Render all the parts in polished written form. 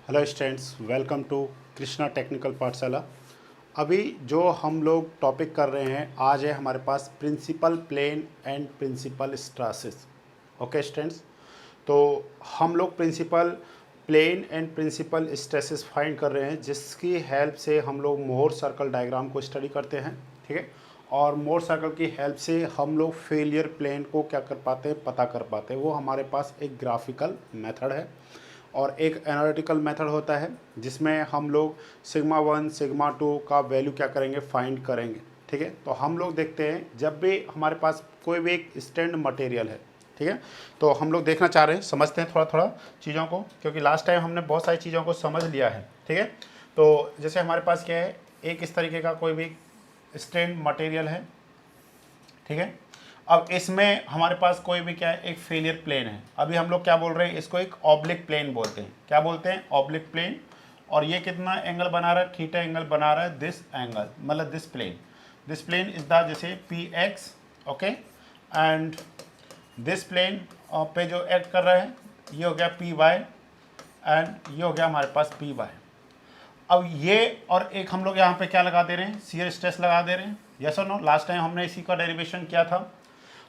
Hello students, welcome to Krishna technical Pathshala. अभी जो हम लोग टॉपिक कर रहे हैं आज है हमारे पास principal plane and principal stresses. Okay students, तो हम लोग principal plane and principal stresses find कर रहे हैं, जिसकी हेल्प से हम लोग मोर सर्कल डायग्राम को स्टडी करते हैं। ठीक है, और मोर सर्कल की हेल्प से हम लोग फेलियर प्लेन को क्या कर पाते हैं, पता कर पाते हैं। वो हमारे पास एक ग्राफिकल मेथड है और एक एनालिटिकल मेथड होता है, जिसमें हम लोग सिग्मा 1 सिग्मा 2 का वैल्यू क्या करेंगे, फाइंड करेंगे। ठीक है, तो हम लोग देखते हैं जब भी हमारे पास कोई भी एक स्टैंड मटेरियल है, ठीक है, तो हम लोग देखना चाह रहे हैं, समझते हैं थोड़ा थोड़ा चीज़ों को, क्योंकि लास्ट टाइम हमने बहुत सारी चीज़ों को समझ लिया है। ठीक है, तो जैसे हमारे पास क्या है, एक इस तरीके का कोई भी स्टैंड मटेरियल है। ठीक है, अब इसमें हमारे पास कोई भी क्या है, एक फेलियर प्लेन है। अभी हम लोग क्या बोल रहे हैं, इसको एक ऑब्लिक प्लेन बोलते हैं। क्या बोलते हैं, ऑब्लिक प्लेन। और ये कितना एंगल बना रहा है, थीटा एंगल बना रहा है, दिस एंगल मतलब दिस प्लेन इज द जैसे P X. Okay, and this plane पे जो एक्ट कर रहा है ये हो गया पी वाई, एंड ये हो गया हमारे पास पी वाई। अब ये और एक हम लोग यहाँ पे क्या लगा दे रहे हैं, शियर स्ट्रेस लगा दे रहे हैं। यस और नो, लास्ट टाइम हमने इसी का डेरिवेशन किया था।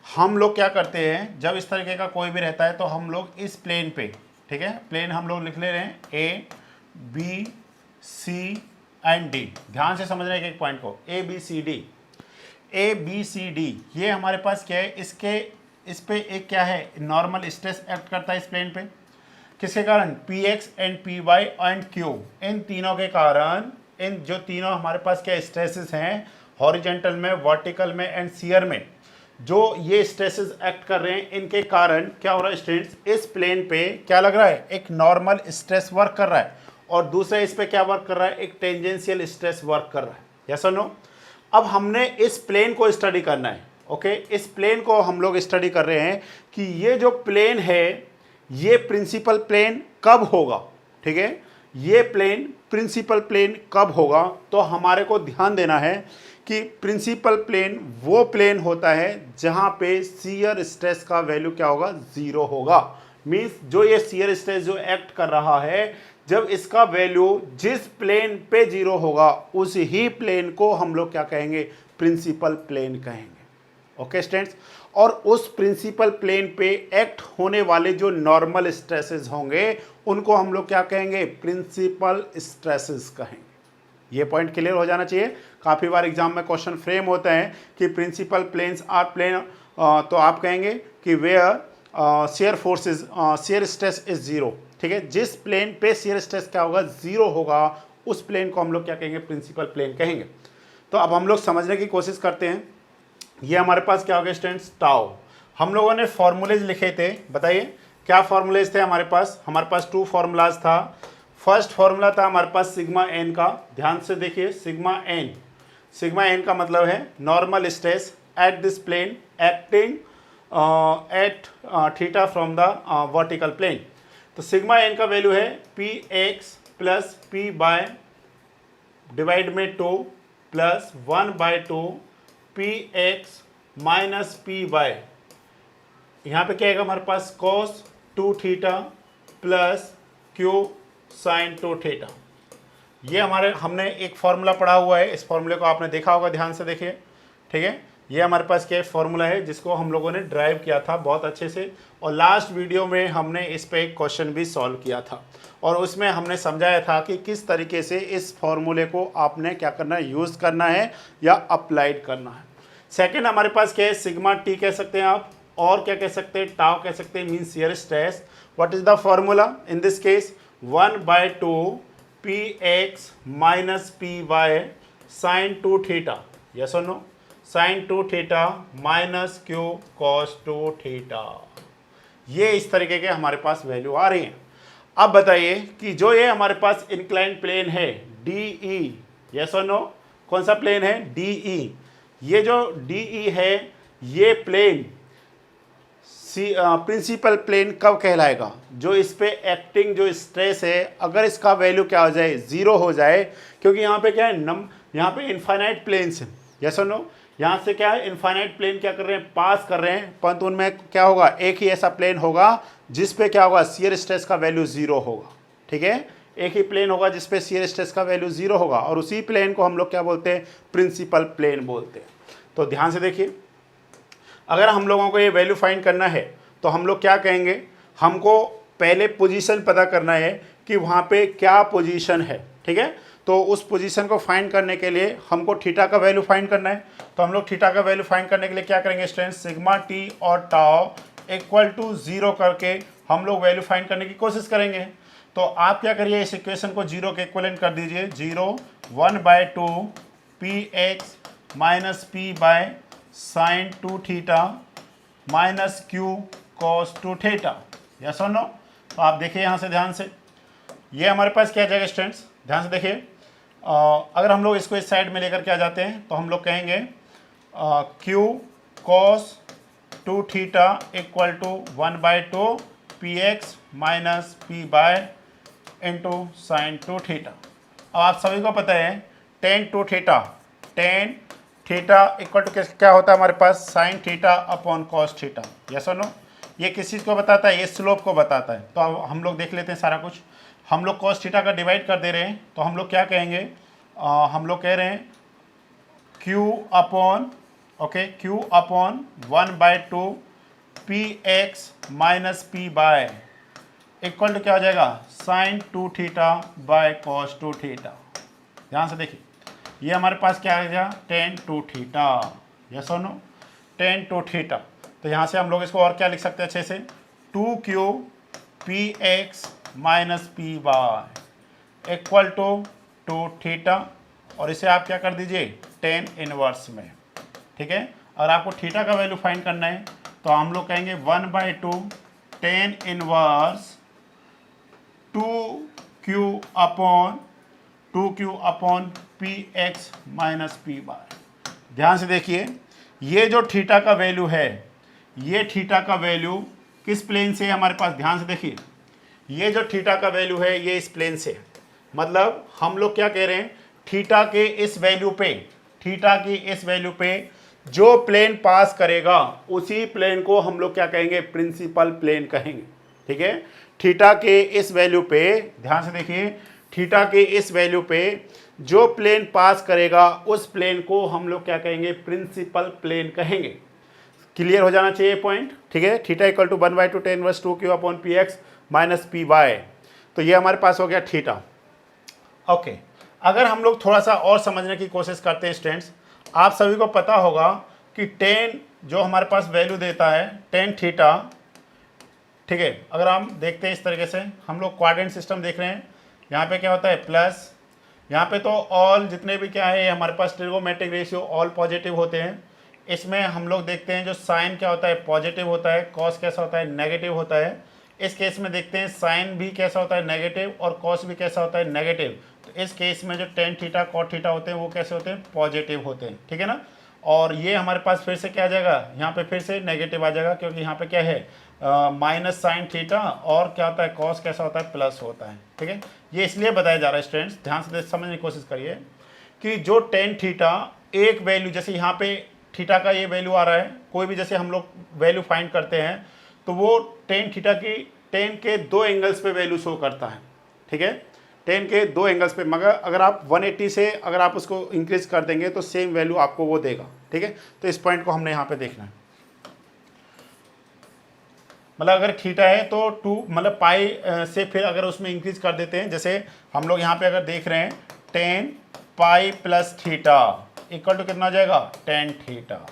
हम लोग क्या करते हैं, जब इस तरीके का कोई भी रहता है तो हम लोग इस प्लेन पे, ठीक है, प्लेन हम लोग लिख ले रहे हैं A B C and D. ध्यान से समझ रहे हैं एक पॉइंट को, ए बी सी डी। ये हमारे पास क्या है, इस पे एक क्या है, नॉर्मल स्ट्रेस एक्ट करता है इस प्लेन पे। किसके कारण, P X and P Y and Q, इन तीनों के कारण, इन जो तीनों हमारे पास क्या स्ट्रेसेस हैं, हॉरिजेंटल में, वर्टिकल में एंड शियर में, जो ये स्ट्रेसेस एक्ट कर रहे हैं, इनके कारण क्या हो रहा है स्टूडेंट्स, इस प्लेन पे क्या लग रहा है, एक नॉर्मल स्ट्रेस वर्क कर रहा है, और दूसरा इस पे क्या वर्क कर रहा है, एक टेंजेंशियल स्ट्रेस वर्क कर रहा है। यस और नो। अब हमने इस प्लेन को स्टडी करना है। ओके, इस प्लेन को हम लोग स्टडी कर रहे हैं कि ये जो प्लेन है ये प्रिंसिपल प्लेन कब होगा। ठीक है, ये प्लेन प्रिंसिपल प्लेन कब होगा, तो हमारे को ध्यान देना है कि प्रिंसिपल प्लेन वो प्लेन होता है जहां पे शियर स्ट्रेस का वैल्यू क्या होगा, जीरो होगा। मींस जो ये शियर स्ट्रेस जो एक्ट कर रहा है, जब इसका वैल्यू जिस प्लेन पे जीरो होगा उस ही प्लेन को हम लोग क्या कहेंगे, प्रिंसिपल प्लेन कहेंगे। ओके स्टूडेंट्स, और उस प्रिंसिपल प्लेन पे एक्ट होने वाले जो नॉर्मल स्ट्रेसेस होंगे उनको हम लोग क्या कहेंगे, प्रिंसिपल स्ट्रेसेस कहेंगे। ये पॉइंट क्लियर हो जाना चाहिए। काफ़ी बार एग्जाम में क्वेश्चन फ्रेम होता है कि प्रिंसिपल प्लेन्स आर प्लेन, तो आप कहेंगे कि where shear stress is zero. ठीक है, जिस प्लेन पे शियर स्ट्रेस क्या होगा, जीरो होगा, उस प्लेन को हम लोग क्या कहेंगे, प्रिंसिपल प्लेन कहेंगे। तो अब हम लोग समझने की कोशिश करते हैं। ये हमारे पास क्या हो गया स्टूडेंट्स, टाउ। हम लोगों ने फॉर्मूलेज लिखे थे, बताइए क्या फॉर्मूलेज थे हमारे पास। हमारे पास 2 फॉर्मूलाज था। फर्स्ट फॉर्मूला था हमारे पास सिग्मा एन का। ध्यान से देखिए, सिग्मा एन का मतलब है normal stress at this plane acting at theta from the vertical plane. तो सिग्मा एन का वैल्यू है P x plus P by divide में 2 plus 1/2 P x minus P Y. यहाँ पे क्या आएगा हमारे पास, cos 2 theta plus Q sine 2 theta. ये हमने एक फॉर्मूला पढ़ा हुआ है, इस फॉर्मूले को आपने देखा होगा, ध्यान से देखिए। ठीक है, ये हमारे पास क्या फॉर्मूला है जिसको हम लोगों ने ड्राइव किया था बहुत अच्छे से, और लास्ट वीडियो में हमने इस पे एक क्वेश्चन भी सॉल्व किया था, और उसमें हमने समझाया था कि किस तरीके से इस फॉर्मूले को आपने क्या करना है, यूज़ करना है या अप्लाइड करना है। सेकेंड हमारे पास क्या है, सिग्मा टी कह सकते हैं आप, और क्या कह सकते हैं, टाउ कह सकते हैं, mean shear stress. What is the formula in this case, 1/2 P x minus P Y sine 2 theta. Yes और no, sine 2 theta minus Q cos 2 theta. ये इस तरीके के हमारे पास वैल्यू आ रही हैं। अब बताइए कि जो ये हमारे पास इंक्लाइंड प्लेन है डी ई, यस और नो, कौन सा प्लेन है, डी ई। ये जो डी ई है, ये प्लेन प्रिंसिपल प्लेन कब कहलाएगा, जो इस पे एक्टिंग जो स्ट्रेस है, अगर इसका वैल्यू क्या हो जाए, जीरो हो जाए, क्योंकि यहाँ पे क्या है, यहाँ पे इनफाइनाइट प्लेन्स है। यस और नो, यहाँ से क्या है, इनफाइनाइट प्लेन क्या कर रहे हैं, पास कर रहे हैं, परंतु उनमें क्या होगा, एक ही ऐसा प्लेन होगा जिस पे क्या होगा, शियर स्ट्रेस का वैल्यू जीरो होगा। ठीक है, एक ही प्लेन होगा जिसपे शियर स्ट्रेस का वैल्यू 0 होगा, और उसी प्लेन को हम लोग क्या बोलते हैं, प्रिंसिपल प्लेन बोलते हैं। तो ध्यान से देखिए, अगर हम लोगों को ये वैल्यू फाइंड करना है तो हम लोग क्या कहेंगे, हमको पहले पोजीशन पता करना है कि वहाँ पे क्या पोजीशन है, ठीक है। तो उस पोजीशन को फाइंड करने के लिए हमको थीटा का वैल्यू फाइंड करना है। तो हम लोग थीटा का वैल्यू फाइंड करने के लिए क्या करेंगे स्टूडेंट, सिग्मा टी और टाउ इक्वल टू 0 करके हम लोग वैल्यू फाइंड करने की कोशिश करेंगे। तो आप क्या करिए, इस इक्वेशन को 0 के इक्विवेलेंट कर दीजिए, 0 1/2 P x minus P by sine 2 theta minus Q cos 2 theta, yes और नो। तो आप देखिए यहाँ से ध्यान से, ये हमारे पास क्या जाएगा स्टूडेंट्स, ध्यान से देखिए, अगर हम लोग इसको इस साइड में लेकर के आ जाते हैं तो हम लोग कहेंगे Q cos 2 theta equal to 1/2 P x minus P by into sine 2 theta. अब आप सभी को पता है tan 2 theta, tan theta equal to क्या होता है हमारे पास, sine theta upon cos theta, yes और नो। ये किस चीज़ को बताता है, ये स्लोप को बताता है। तो अब हम लोग देख लेते हैं सारा कुछ। हम लोग कॉस थीटा का डिवाइड कर दे रहे हैं, तो हम लोग क्या कहेंगे, हम लोग कह रहे हैं Q upon, okay, Q upon 1/2 P x minus P by equal to क्या हो जाएगा, sine 2 theta by cos 2 theta. ध्यान से देखिए, ये हमारे पास क्या आ गया, टेन 2 थीटा, यस और नो, टेन 2 थीटा। तो यहाँ से हम लोग इसको और क्या लिख सकते हैं अच्छे से, 2q P x minus P by equal to 2 theta, और इसे आप क्या कर दीजिए, टेन इनवर्स में, ठीक है। अगर आपको थीटा का वैल्यू फाइंड करना है तो हम लोग कहेंगे 1/2 tan inverse 2q upon P x minus P बार। ध्यान से देखिए, ये जो थीटा का वैल्यू है, ये थीटा का वैल्यू किस प्लेन से है हमारे पास, ध्यान से देखिए, ये जो थीटा का वैल्यू है ये इस प्लेन से, मतलब हम लोग क्या कह रहे हैं, थीटा के इस वैल्यू पे, थीटा की इस वैल्यू पे जो प्लेन पास करेगा उसी प्लेन को हम लोग क्या कहेंगे, प्रिंसिपल प्लेन कहेंगे, ठीक है। थीटा के इस वैल्यू पे, ध्यान से देखिए, थीटा के इस वैल्यू पे जो प्लेन पास करेगा उस प्लेन को हम लोग क्या कहेंगे, प्रिंसिपल प्लेन कहेंगे। क्लियर हो जाना चाहिए पॉइंट, ठीक है। Theta equal to 1/2 tan inverse 2q upon P x minus P Y, तो ये हमारे पास हो गया थीटा, ओके। अगर हम लोग थोड़ा सा और समझने की कोशिश करते हैं स्टूडेंट्स, आप सभी को पता होगा कि टेन जो हमारे पास वैल्यू देता है टेन थीटा, ठीक है। अगर हम देखते हैं इस तरीके से, हम लोग क्वाड्रेंट सिस्टम देख रहे हैं, यहाँ पे क्या होता है प्लस, यहाँ पे तो ऑल जितने भी क्या है हमारे पास ट्रिगोमेट्रिक रेशियो ऑल पॉजिटिव होते हैं। इसमें हम लोग देखते हैं जो साइन क्या होता है, पॉजिटिव होता है, कॉस कैसा होता है, नेगेटिव होता है। इस केस में देखते हैं साइन भी कैसा होता है, नेगेटिव, और कॉस भी कैसा होता है, नेगेटिव। तो इस केस में जो टेन थीटा कॉट थीटा होते हैं वो कैसे होते हैं, पॉजिटिव होते हैं, ठीक है ना। और ये हमारे पास फिर से क्या आ जाएगा, यहाँ पे फिर से नेगेटिव आ जाएगा, क्योंकि यहाँ पे क्या है माइनस साइन थीटा, और क्या होता है, कॉस कैसा होता है, प्लस होता है, ठीक है। ये इसलिए बताया जा रहा है स्टूडेंट्स, ध्यान से समझने की कोशिश करिए कि जो टेन थीटा एक वैल्यू, जैसे यहाँ पे थीटा का ये वैल्यू आ रहा है, कोई भी जैसे हम लोग वैल्यू फाइंड करते हैं तो वो टेन थीटा की टेन के दो एंगल्स पे वैल्यू शो करता है, ठीक है, टेन के दो एंगल्स पे। मगर अगर आप 180 से अगर आप उसको इंक्रीज कर देंगे तो सेम वैल्यू आपको वो देगा, ठीक है। तो इस पॉइंट को हमने यहाँ पे देखना है, मतलब अगर थीटा है तो 2 मतलब पाई से फिर अगर उसमें इंक्रीज कर देते हैं, जैसे हम लोग यहाँ पे अगर देख रहे हैं 10 pi plus theta equal to कितना हो जाएगा, 10 थीटा।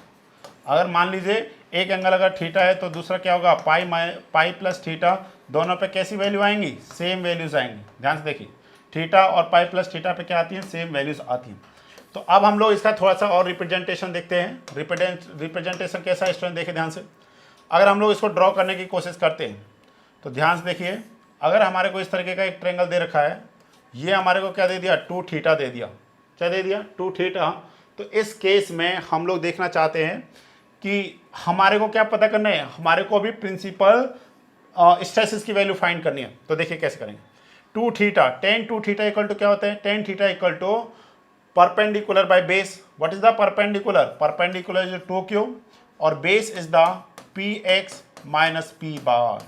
अगर मान लीजिए एक एंगल अगर थीटा है तो दूसरा क्या होगा, पाई प्लस थीटा, दोनों पे कैसी वैल्यू आएंगी, सेम वैल्यूज आएंगी। ध्यान से देखिए, थीटा और पाई प्लस थीटा पे क्या आती हैं, सेम वैल्यूज आती हैं। तो अब हम लोग इसका थोड़ा सा और रिप्रेजेंटेशन देखते हैं। रिप्रेजेंटेशन कैसा है स्टूडेंट, देखिए ध्यान से। अगर हम लोग इसको ड्रॉ करने की कोशिश करते हैं तो ध्यान से देखिए, अगर हमारे को इस तरीके का एक ट्रायंगल दे रखा है, ये हमारे को क्या दे दिया, 2 थीटा दे दिया, क्या दे दिया, 2 थीटा। तो इस केस में हम लोग देखना चाहते हैं कि हमारे को क्या पता करना है, हमारे को भी प्रिंसिपल स्ट्रेसेस की वैल्यू फाइंड करनी है। तो देखिए कैसे करेंगे, 2 theta, tan 2 theta equal to क्या होता है, tan theta equal to perpendicular by base. What is the perpendicular, perpendicular is 2q और base is the px minus p bar.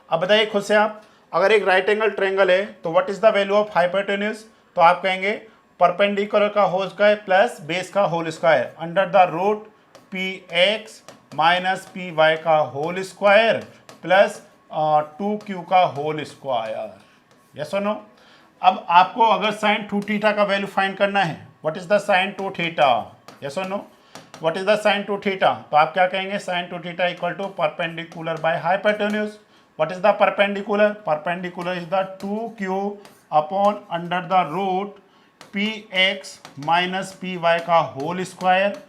अब बताइए खुद से आप, अगर एक राइट एंगल ट्रायंगल है तो what is the value of hypotenuse, तो आप कहेंगे परपेंडिकुलर का होल स्क्वायर प्लस बेस का whole square under the root P x minus P Y का होल स्क्वायर प्लस 2q का होल स्क्वायर। यस और नो। अब आपको अगर साइन 2 थीटा का वैल्यू फाइंड करना है, what is the sine 2 theta, yes और no, what is the sine 2 theta, तो आप क्या कहेंगे sine 2 theta equal to perpendicular by hypotenuse. What is the perpendicular, perpendicular is the 2q upon under the root P x minus P Y का whole square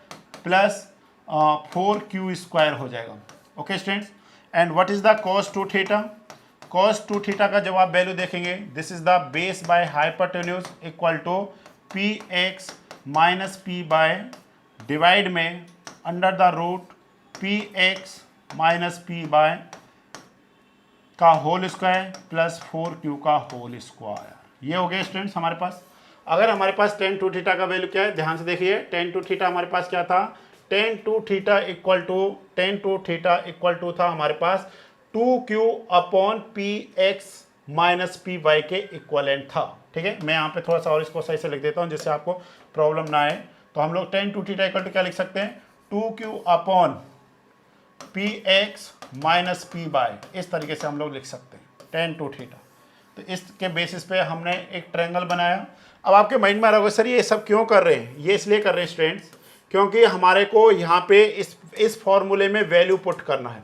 plus 4q square हो जाएगा। Okay students, and what is the cos 2 theta, cos 2 theta का जब आप value देखेंगे this is the base by hypotenuse equal to P x minus P by divide में under the root P x minus P by का whole square plus 4q का whole square. ये हो गया स्टूडेंट्स हमारे पास। अगर हमारे पास tan 2 थीटा का वैल्यू क्या है, ध्यान से देखिए, tan 2 थीटा हमारे पास क्या था, tan 2 थीटा इक्वल टू था हमारे पास 2q upon P x minus P y के इक्वलेंट था। ठीक है, मैं यहाँ पे थोड़ा सा और इसको सही से लिख देता हूँ जिससे आपको प्रॉब्लम ना आए। तो हम लोग tan 2 थीटा इक्वल टू क्या लिख सकते हैं, 2q upon P x minus P y, इस तरीके से हम लोग लिख सकते हैं tan 2 थीटा। तो इसके बेसिस पे हमने एक ट्रायंगल बनाया। अब आपके माइंड में आ रहा होगा सर ये सब क्यों कर रहे हैं, ये इसलिए कर रहे हैं स्टूडेंट्स क्योंकि हमारे को यहाँ पे इस फॉर्मूले में वैल्यू पुट करना है।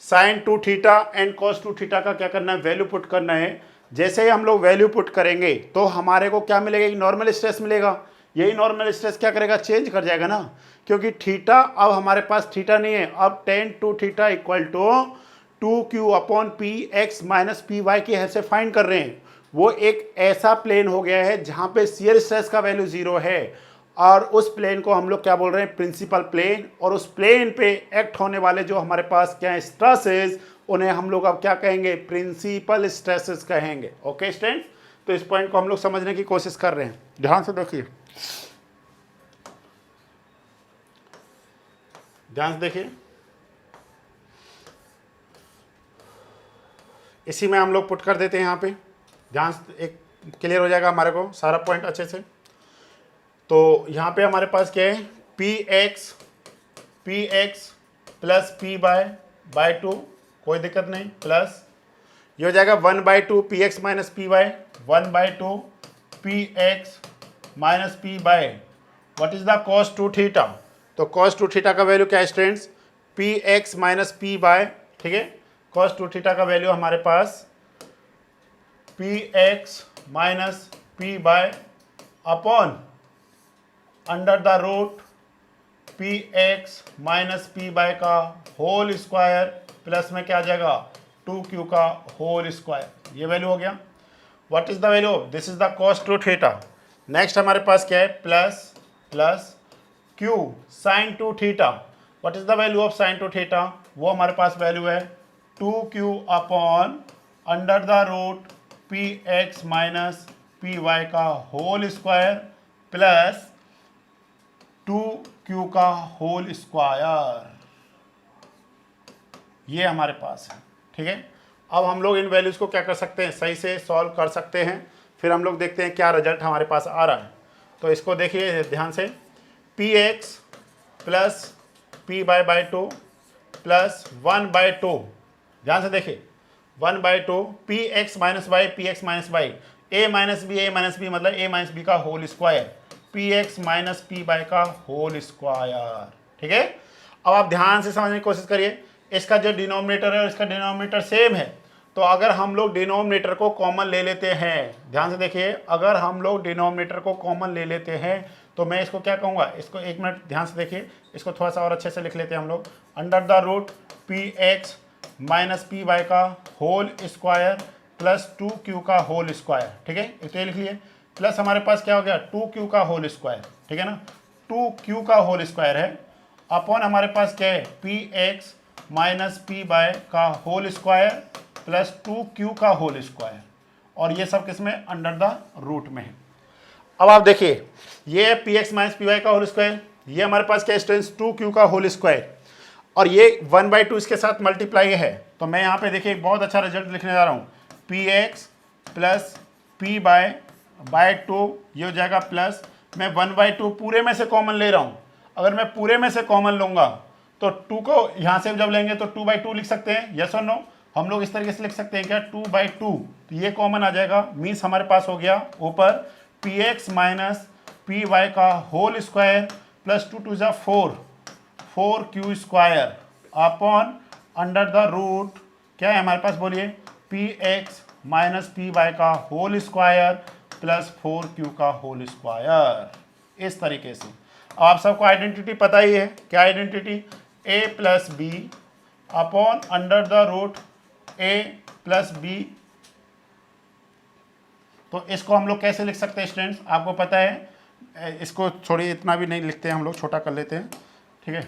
Sine 2 theta and cos 2 theta का क्या करना है, वैल्यू पुट करना है। जैसे ही हम लोग वैल्यू पुट करेंगे तो हमारे को क्या मिलेगा, एक नॉर्मल स्ट्रेस मिलेगा। यही नॉर्मल स्ट्रेस क्या करेगा, चेंज कर जाएगा ना, क्योंकि थीटा अब हमारे पास थीटा नहीं है। अब tan 2 theta equal to 2q upon P x minus P y की हेल्प से फाइंड कर रहे हैं। वो एक ऐसा प्लेन हो गया है जहाँ पे शियर स्ट्रेस का वैल्यू 0 है और उस प्लेन को हम लोग क्या बोल रहे हैं, प्रिंसिपल प्लेन। और उस प्लेन पे एक्ट होने वाले जो हमारे पास क्या है स्ट्रेसेस, उन्हें हम लोग अब क्या कहेंगे, प्रिंसिपल स्ट्रेसेस कहेंगे। ओके स्टूडेंट्स, तो इस पॉइंट को हम लोग समझने की कोशिश कर रहे हैं, ध्यान से देखिए, ध्यान से देखिए। इसी में हम लोग पुट कर देते हैं यहाँ पे, ध्यान से, एक क्लियर हो जाएगा हमारे को सारा पॉइंट अच्छे से। तो यहाँ पे हमारे पास क्या है, P x plus P by 2, कोई दिक्कत नहीं, प्लस ये हो जाएगा 1/2 P x minus P Y, 1/2 P x minus P by what is the cos 2 theta. तो cos 2 थीटा का वैल्यू क्या है students, P x minus P by, ठीक है, cos 2 थीटा का वैल्यू हमारे पास P x minus P by upon under the root P x minus P by का होल स्क्वायर प्लस में क्या आ जाएगा 2q का होल स्क्वायर। ये वैल्यू हो गया। What is the value, this is the cos 2 theta. Next हमारे पास क्या है, plus q sine 2 theta. What is the value of sine 2 theta, वो हमारे पास वैल्यू है 2q upon under the root P x minus P Y का whole square plus 2q का होल स्क्वायर। ये हमारे पास है, ठीक है। अब हम लोग इन वैल्यूज़ को क्या कर सकते हैं, सही से सॉल्व कर सकते हैं, फिर हम लोग देखते हैं क्या रिजल्ट हमारे पास आ रहा है। तो इसको देखिए ध्यान से, P x plus P by 2 plus 1/2, ध्यान से देखिए 1/2 P x minus Y, P x minus Y, A minus B मतलब ए माइनस बी का whole square, P x minus P by का होल स्क्वायर, ठीक है। अब आप ध्यान से समझने की कोशिश करिए, इसका जो डिनोमिनेटर है और इसका डिनोमिनेटर सेम है, तो अगर हम लोग डिनोमिनेटर को कॉमन ले लेते हैं, ध्यान से देखिए, अगर हम लोग डिनोमिनेटर को कॉमन ले लेते हैं तो मैं इसको क्या कहूँगा, इसको एक मिनट ध्यान से देखिए, इसको थोड़ा सा और अच्छे से लिख लेते हैं हम लोग, under the root P x minus P Y का होल स्क्वायर प्लस 2q का होल स्क्वायर, ठीक है, इसे लिख लिए, प्लस हमारे पास क्या हो गया 2q का होल स्क्वायर, ठीक है ना, 2q का होल स्क्वायर है अपॉन हमारे पास क्या है P x minus P by का होल स्क्वायर प्लस 2q का होल स्क्वायर, और ये सब किस में, अंडर द रूट में है। अब आप देखिए, ये है P x minus P Y का होल स्क्वायर, ये हमारे पास क्या स्टूडेंट्स 2q का होल स्क्वायर, और ये 1/2 इसके साथ मल्टीप्लाई है। तो मैं यहाँ पे देखिए एक बहुत अच्छा रिजल्ट लिखने जा रहा हूँ, P x plus P by to, ये हो जाएगा प्लस, मैं 1/2 पूरे में से कॉमन ले रहा हूँ। अगर मैं पूरे में से कॉमन लूँगा तो 2 को यहाँ से जब लेंगे तो 2/2 लिख सकते हैं, यस और नो। हम लोग इस तरीके से लिख सकते हैं क्या, 2/2, तो ये कॉमन आ जाएगा, मीन्स हमारे पास हो गया ऊपर P x minus P Y का whole square plus 2 2 4 4q² upon under the root क्या है हमारे पास, बोलिए, P x minus P Y का होल स्क्वायर प्लस 4q का होल स्क्वायर। इस तरीके से अब आप सबको आइडेंटिटी पता ही है, क्या identity, a plus b upon under the root a plus b. तो इसको हम लोग कैसे लिख सकते हैं स्टूडेंट्स, आपको पता है, इसको छोड़िए, इतना भी नहीं लिखते हैं हम लोग, छोटा कर लेते हैं, ठीक है।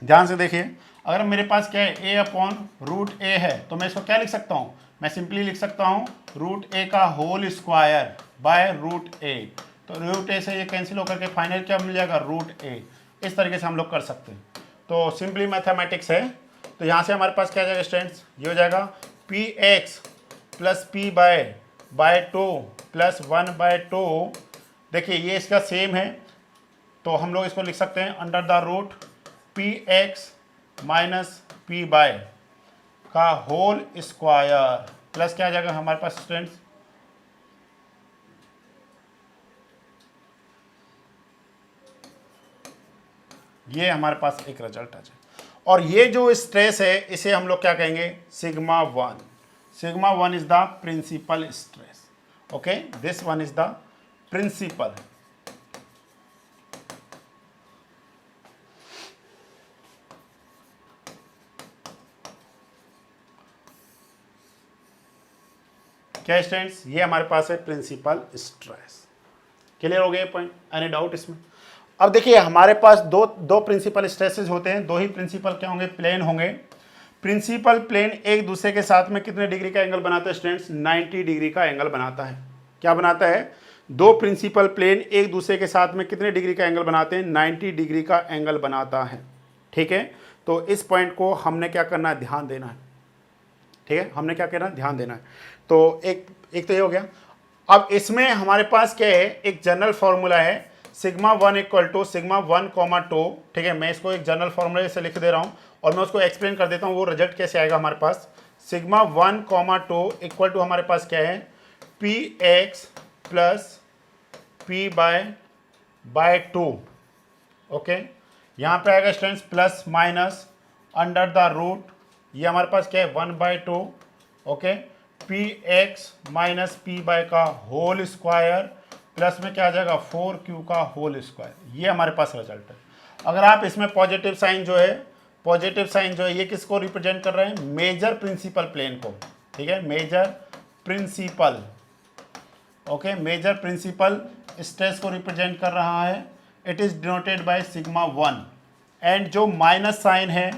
ध्यान से देखिए, अगर मेरे पास क्या है, a अपॉन रूट a है, तो मैं इसको क्या लिख सकता हूँ, मैं सिंपली लिख सकता हूँ रूट a का whole square by root a। तो रूट a से ये कैंसिल होकर के फाइनल क्या मिल जाएगा, रूट a। इस तरीके से हम लोग कर सकते हैं। तो सिंपली मैथमेटिक्स है। तो यहाँ से हमारे पास क्या जाएगा स्टूडेंट्स, ये हो जाएगा P x plus P by two plus 1/2। देखिए ये इसका सेम है, तो हम लोग इसको लिख सकते हैं under the root P x minus P by का होल स्क्वायर प्लस क्या आ जाएगा हमारे पास स्टूडेंट्स, ये हमारे पास एक रिजल्ट आ जाए। और ये जो स्ट्रेस है इसे हम लोग क्या कहेंगे, sigma 1। Sigma 1 is the principal stress, okay, this one is the principal. क्या स्टूडेंट्स, ये हमारे पास है प्रिंसिपल स्ट्रेस। क्लियर हो गया पॉइंट, एनी डाउट इसमें। अब देखिए हमारे पास दो प्रिंसिपल स्ट्रेसेस होते हैं, दो ही प्रिंसिपल क्या होंगे, प्लेन होंगे। प्रिंसिपल प्लेन एक दूसरे के साथ में कितने डिग्री का एंगल बनाता है स्टूडेंट्स, 90 डिग्री का एंगल बनाता है। क्या बनाता है, दो प्रिंसिपल प्लेन एक दूसरे के साथ में कितने डिग्री का एंगल बनाते हैं, 90 डिग्री का एंगल बनाता है, ठीक है। तो इस पॉइंट को हमने क्या करना है, ध्यान देना है, ठीक है, हमने क्या करना है, ध्यान देना है। तो एक तो ये हो गया। अब इसमें हमारे पास क्या है, एक जनरल फॉर्मूला है, सिग्मा 1 इक्वल टू सिग्मा 1,2, ठीक है। मैं इसको एक जनरल फॉर्मूले से लिख दे रहा हूँ और मैं उसको एक्सप्लेन कर देता हूँ, वो रिजल्ट कैसे आएगा हमारे पास। सिग्मा 1,2 इक्वल टू हमारे पास क्या है, P x plus P by 2, okay. यहाँ पे आएगा students plus minus under the root, ये हमारे पास क्या है 1/2, okay, p x minus P by का होल स्क्वायर प्लस में क्या आ जाएगा 4q का होल स्क्वायर। ये हमारे पास रिजल्ट है। अगर आप इसमें पॉजिटिव साइन जो है ये किसको रिप्रेजेंट कर रहे हैं, मेजर प्रिंसिपल प्लेन को, ठीक है, major principal, okay, major principal stress को रिप्रेजेंट कर रहा है। It is denoted by sigma 1। And जो माइनस साइन है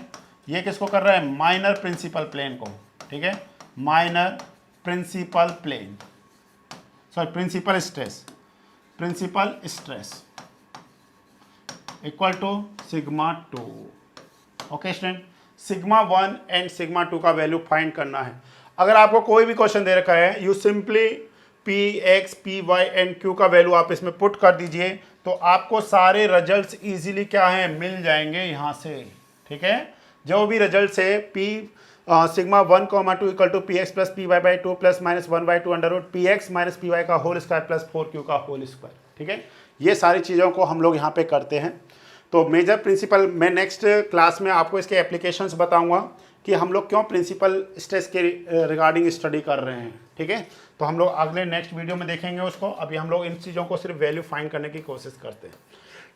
ये किसको कर रहा है, माइनर प्रिंसिपल प्लेन को, ठीक है, minor principal plane, sorry principal stress equal to sigma 2, okay student. Sigma 1 and sigma 2 का वैल्यू फाइंड करना है। अगर आपको कोई भी क्वेश्चन दे रखा है, you simply p x p Y and q का वैल्यू आप इसमें पुट कर दीजिए, तो आपको सारे रिजल्ट्स इजीली क्या हैं, मिल जाएंगे यहाँ से, ठीक है। जो भी रिजल्ट्स है p sigma 1,2 equal to P x plus P y by 2 plus minus 1/2 under root P x minus P Y का होल स्क्वायर प्लस 4q का होल स्क्वायर, ठीक है। ये सारी चीज़ों को हम लोग यहाँ पे करते हैं। तो मेजर प्रिंसिपल, मैं नेक्स्ट क्लास में आपको इसके एप्लीकेशंस बताऊंगा कि हम लोग क्यों प्रिंसिपल स्ट्रेस के रिगार्डिंग स्टडी कर रहे हैं, ठीक है। तो हम लोग अगले नेक्स्ट वीडियो में देखेंगे उसको। अभी हम लोग इन चीज़ों को सिर्फ वैल्यू फाइंड करने की कोशिश करते हैं।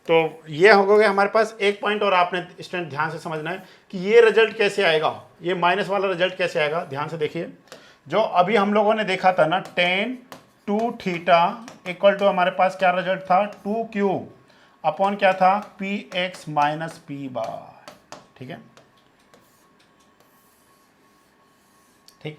तो ये हो गया हमारे पास एक पॉइंट। और आपने स्टूडेंट ध्यान से समझना है कि ये रिजल्ट कैसे आएगा, ये माइनस वाला रिजल्ट कैसे आएगा। ध्यान से देखिए, जो अभी हम लोगों ने देखा था ना, tan 2θ इक्वल टू हमारे पास क्या रिजल्ट था, 2q अपॉन क्या था, पी एक्स माइनस पी बार, ठीक है। ठीक,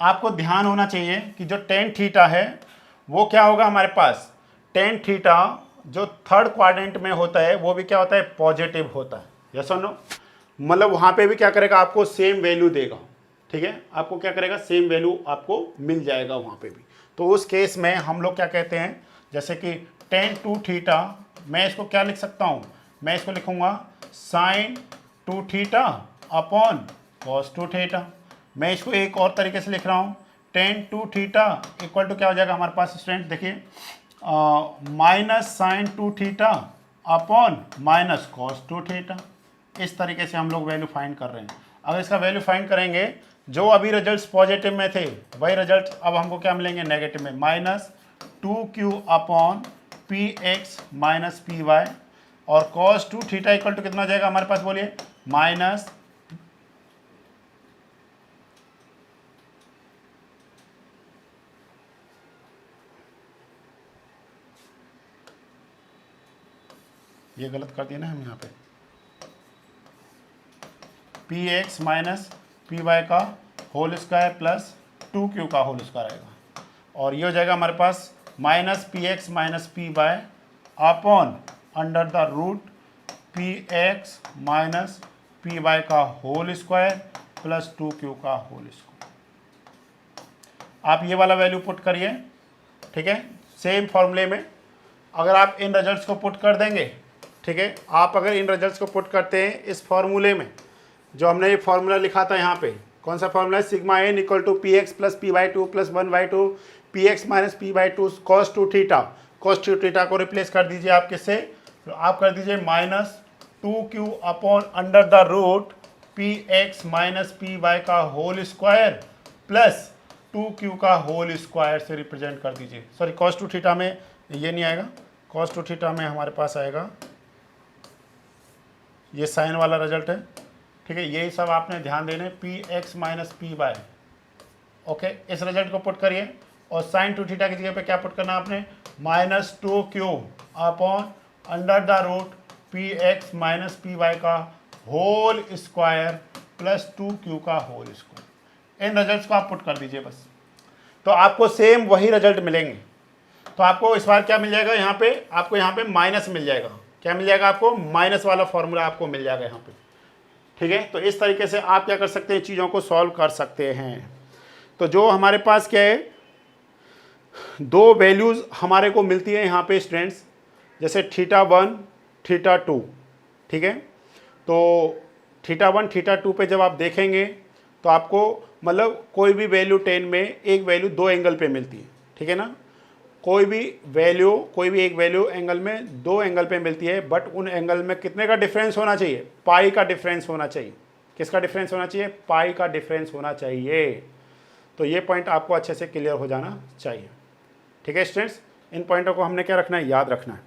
आपको ध्यान होना चाहिए कि जो tan थीटा है वो क्या होगा हमारे पास, tan थीटा जो थर्ड क्वाड्रेंट में होता है वो भी क्या होता है, पॉजिटिव होता है, यस और नो। मतलब वहाँ पे भी क्या करेगा, आपको सेम वैल्यू देगा, ठीक है, आपको क्या करेगा, सेम वैल्यू आपको मिल जाएगा वहाँ पे भी। तो उस केस में हम लोग क्या कहते हैं, जैसे कि टेन टू थीटा, मैं इसको क्या लिख सकता हूँ, मैं इसको लिखूँगा sine two theta upon cos two theta. मैं इसको एक और तरीके से लिख रहा हूँ, tan two theta equal to क्या हो जाएगा हमारे पास स्टूडेंट, देखिए minus sine two theta upon minus cos two theta. इस तरीके से हम लोग वैल्यू फाइंड कर रहे हैं। अगर इसका वैल्यू फाइंड करेंगे, जो अभी रिजल्ट्स पॉजिटिव में थे वही रिजल्ट अब हमको क्या मिलेंगे, नेगेटिव में, minus two Q upon P x minus P Y, और cos two theta equal to कितना हो जाएगा हमारे पास, बोलिए, माइनस ये गलत कर दिया ना हम यहाँ पे, P x minus P Y का whole square plus two Q का होल स्क्वायर आएगा, और ये हो जाएगा हमारे पास minus P x minus P Y upon under the root P x minus P Y का whole square plus two Q का होल स्क्वायर। आप ये वाला वैल्यू पुट करिए, ठीक है, सेम फॉर्मूले में। अगर आप इन रिजल्ट्स को पुट कर देंगे, ठीक है, आप अगर इन रिजल्ट्स को पुट करते हैं इस फॉर्मूले में, जो हमने ये फॉर्मूला लिखा था यहाँ पे, कौन सा फॉर्मूला है, sigma N equal to P x plus P Y two plus one by two P x minus P Y two cos two theta. Cos two theta को रिप्लेस कर दीजिए आप किससे, तो आप कर दीजिए minus two Q upon under the root P x minus P Y का whole square plus two Q का होल स्क्वायर से रिप्रेजेंट कर दीजिए। सॉरी, कॉस टू थीटा में ये नहीं आएगा, कॉस टू थीटा में हमारे पास आएगा ये साइन वाला रिजल्ट है, ठीक है, यही सब आपने ध्यान देने, p x minus P y. Okay, इस रिजल्ट को पुट करिए, और साइन टू थीटा की जगह पे क्या पुट करना है आपने, minus two Q upon under the root P x minus P Y का whole square plus two Q का होल स्क्वायर। इन रिजल्ट्स को आप पुट कर दीजिए बस, तो आपको सेम वही रिजल्ट मिलेंगे। तो आपको इस बार क्या मिल जाएगा, यहाँ पे आपको यहाँ पे माइनस मिल जाएगा, क्या मिल जाएगा आपको, माइनस वाला फॉर्मूला आपको मिल जाएगा यहाँ पे, ठीक है। तो इस तरीके से आप क्या कर सकते हैं, चीज़ों को सॉल्व कर सकते हैं। तो जो हमारे पास क्या है, दो वैल्यूज़ हमारे को मिलती है यहाँ पे स्टूडेंट्स, जैसे थीटा वन थीटा टू, ठीक है। तो थीटा वन थीटा टू पे जब आप देखेंगे तो आपको मतलब कोई भी वैल्यू 10 में एक वैल्यू दो एंगल पे मिलती है, ठीक है ना। कोई भी एक वैल्यू एंगल में दो एंगल पे मिलती है, बट उन एंगल में कितने का डिफरेंस होना चाहिए, पाई का डिफरेंस होना चाहिए। किसका डिफरेंस होना चाहिए, पाई का डिफरेंस होना चाहिए। तो ये पॉइंट आपको अच्छे से क्लियर हो जाना चाहिए, ठीक है स्टूडेंट्स। इन पॉइंटों को हमने क्या रखना है, याद रखना है।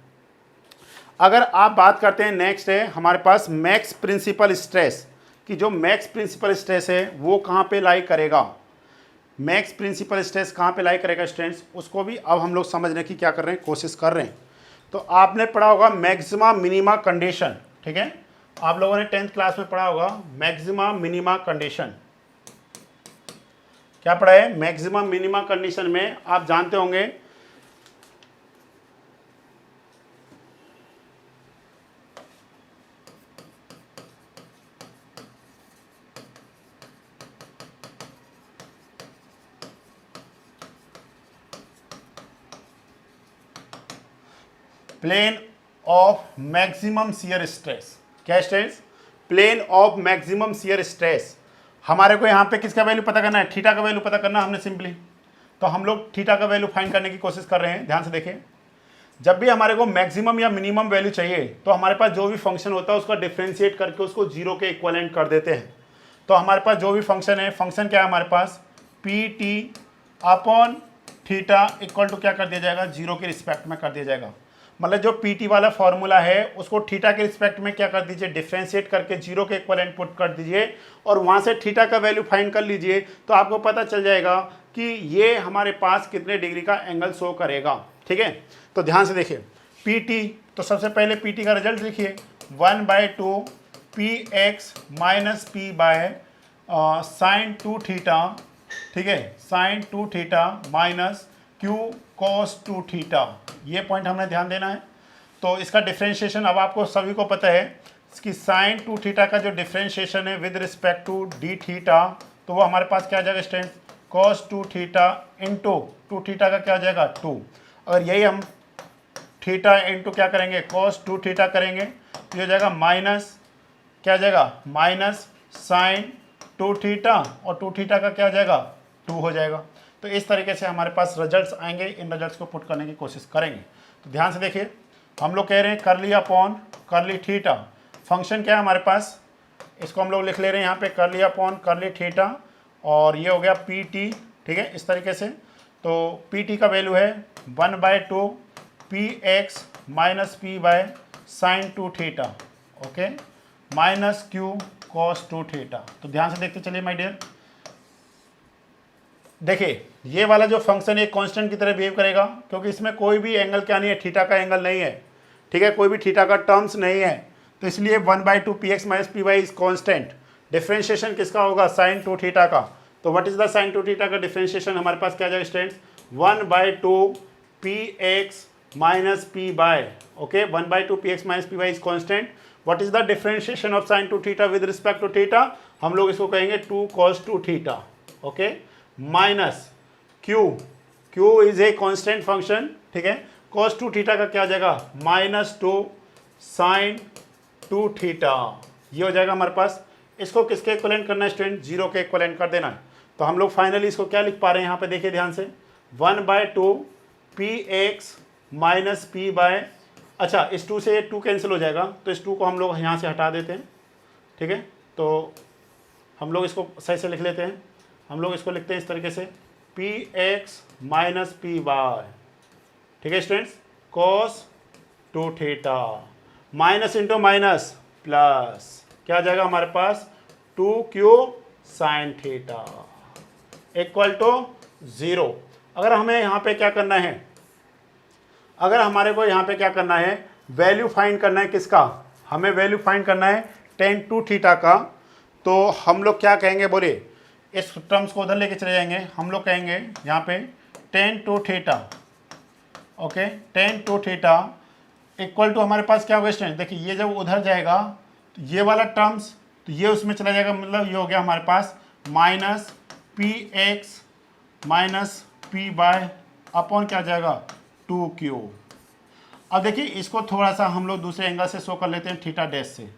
अगर आप बात करते हैं, नेक्स्ट है हमारे पास मैक्स प्रिंसिपल स्ट्रेस, कि जो मैक्स प्रिंसिपल स्ट्रेस है वो कहाँ पे लाई करेगा, मैक्स प्रिंसिपल स्ट्रेस कहाँ पे लाई करेगा स्टूडेंट्स, उसको भी अब हम लोग समझने की क्या कर रहे हैं, कोशिश कर रहे हैं। तो आपने पढ़ा होगा मैक्सिमा मिनिमा कंडीशन, ठीक है, आप लोगों ने 10th क्लास में पढ़ा होगा मैक्सिमा मिनिमा कंडीशन। क्या पढ़ा है, मैक्सिमा मिनिमा कंडीशन में आप जानते होंगे plane of maximum shear stress. क्या stress, plane of maximum shear stress. हमारे को यहाँ पे किसका वैल्यू पता करना है, थीटा का वैल्यू पता करना हमने सिंपली। तो हम लोग थीटा का वैल्यू फाइंड करने की कोशिश कर रहे हैं। ध्यान से देखिए, जब भी हमारे को मैक्सिमम या मिनिमम वैल्यू चाहिए तो हमारे पास जो भी फंक्शन होता है उसका डिफ्रेंशिएट करके उसको जीरो के इक्वलेंट कर देते हैं। तो हमारे पास जो भी फंक्शन है, फंक्शन क्या है हमारे पास, P T upon theta equal to क्या कर दिया जाएगा, जीरो के रिस्पेक्ट में कर दिया जाएगा। मतलब जो पी टी वाला फॉर्मूला है उसको थीटा के रिस्पेक्ट में क्या कर दीजिए, डिफ्रेंशिएट करके जीरो के इक्वलेंट पुट कर दीजिए, और वहाँ से थीटा का वैल्यू फाइंड कर लीजिए। तो आपको पता चल जाएगा कि ये हमारे पास कितने डिग्री का एंगल शो करेगा, ठीक है। तो ध्यान से देखिए, पी टी, तो सबसे पहले पी टी का रिजल्ट लिखिए, 1/2 P x minus P by sign two theta, ठीक है, sign two theta minus Q cos two theta. ये पॉइंट हमने ध्यान देना है। तो इसका डिफ्रेंशिएशन अब आपको सभी को पता है कि साइन टू थीटा का जो डिफ्रेंशिएशन है with respect to d theta तो वो हमारे पास क्या आ जाएगा student, cos 2 theta into 2 theta का क्या आ जाएगा 2। अगर यही हम थीटा इंटू क्या करेंगे कॉस 2 थीटा करेंगे तो ये हो जाएगा माइनस क्या आ जाएगा माइनस साइन 2 थीटा, और 2 थीटा का क्या आ जाएगा 2 हो जाएगा। तो इस तरीके से हमारे पास रिजल्ट्स आएंगे, इन रिजल्ट्स को पुट करने की कोशिश करेंगे। तो ध्यान से देखिए, हम लोग कह रहे हैं करली अपॉन करली थीटा, फंक्शन क्या है हमारे पास, इसको हम लोग लिख ले रहे हैं यहाँ पे करली अपॉन करली थीटा, और ये हो गया पी टी, ठीक है इस तरीके से। तो पी टी का वैल्यू है 1/2 P x minus P by sine 2 theta, okay, minus Q cos 2 theta. तो ध्यान से देखते चलिए माय डियर, देखिए ये वाला जो फंक्शन है कांस्टेंट की तरह बिहेव करेगा, क्योंकि इसमें कोई भी एंगल क्या नहीं है, थीटा का एंगल नहीं है, ठीक है, कोई भी थीटा का टर्म्स नहीं है, तो इसलिए 1/2 P x minus P y is constant. Differentiation किसका होगा, साइन 2 थीटा का। तो what is the sine 2 theta का डिफ्रेंशिएशन, हमारे पास क्या जाएगा students, 1/2 P x minus P by, okay, 1/2 P x minus P y is constant. What is the differentiation of sine 2 theta with respect to theta, हम लोग इसको कहेंगे 2 cos 2 theta, okay, minus Q is a constant function, ठीक है, cos 2 theta का क्या आ जाएगा -2 sin 2 थीटा, ये हो जाएगा हमारे पास। इसको किसके इक्विवेलेंट करना है स्टूडेंट, 0 के इक्विवेलेंट कर देना है। तो हम लोग फाइनली इसको क्या लिख पा रहे हैं यहाँ पे, देखिए ध्यान से, 1/2 P x minus P by, अच्छा इस 2 से 2 कैंसिल हो जाएगा, तो इस 2 को हम लोग यहाँ से हटा देते हैं, ठीक है। तो हम लोग इसको सही से लिख लेते हैं, हम लोग इसको लिखते हैं इस तरीके से, P x minus P y, ठीक है students, cos 2 theta, minus into minus plus, क्या आ जाएगा हमारे पास 2q sine theta equal to 0। अगर हमें यहाँ पे क्या करना है, अगर हमारे को यहाँ पे क्या करना है, वैल्यू फाइंड करना है किसका, हमें वैल्यू फाइंड करना है tan 2 थीटा का, तो हम लोग क्या कहेंगे, बोले इस टर्म्स को उधर लेके चले जाएंगे, हम लोग कहेंगे यहाँ पे tan 2 theta, okay, tan 2 theta equal to हमारे पास क्या होगा स्टूडेंट, देखिए ये जब उधर जाएगा तो ये वाला टर्म्स तो ये उसमें चला जाएगा, मतलब ये हो गया हमारे पास minus P x minus P by upon क्या जाएगा 2q। अब देखिए इसको थोड़ा सा हम लोग दूसरे एंगल से शो कर लेते हैं, थीटा डैश से,